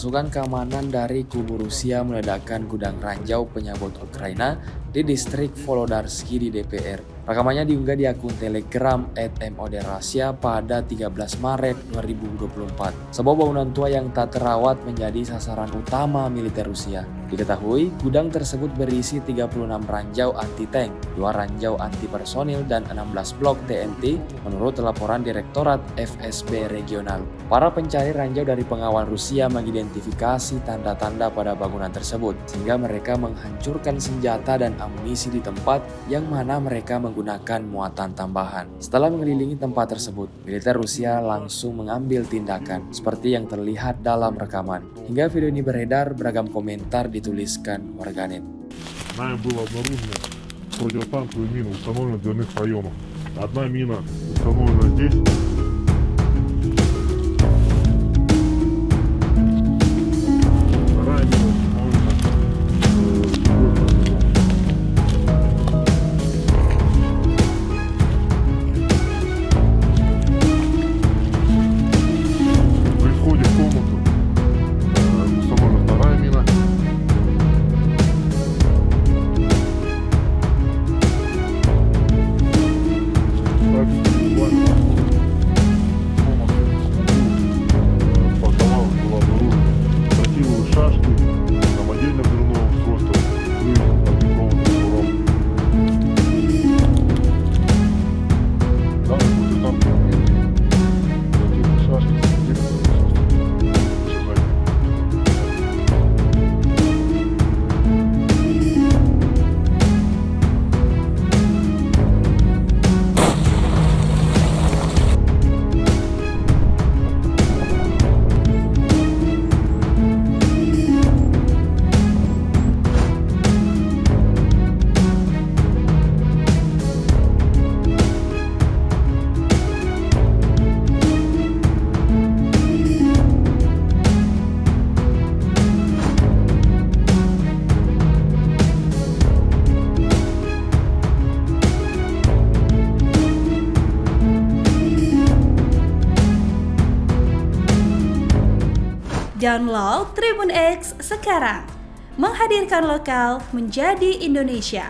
pasukan keamanan dari kubu Rusia meledakkan gudang ranjau penyabot Ukraina di distrik Volodarsky di DPR. Rekamannya diunggah di akun Telegram @moderasia pada 13 Maret 2024. Sebuah bangunan tua yang tak terawat menjadi sasaran utama militer Rusia. Diketahui, gudang tersebut berisi 36 ranjau anti-tank, 2 ranjau anti-personil, dan 16 blok TNT menurut laporan Direktorat FSB Regional. Para pencari ranjau dari pengawal Rusia mengidentifikasi tanda-tanda pada bangunan tersebut, sehingga mereka menghancurkan senjata dan amunisi di tempat yang mana mereka menggunakan muatan tambahan. Setelah mengelilingi tempat tersebut, militer Rusia langsung mengambil tindakan, seperti yang terlihat dalam rekaman. Hingga video ini beredar, beragam komentar dituliskan warganet. Нами было обнаружено противотанковые мины, установлены в дверных проемах. Одна мина установлена здесь. Вторая мина установлена в другой проем. При входе в комнату установлена вторая мина. Шашки, самодельно взрывного устройства, оцинкованным шнуром. Данный противотанковый мины, противные шашки, самодельно взрывного устройства. Download Tribun X sekarang, menghadirkan lokal menjadi Indonesia.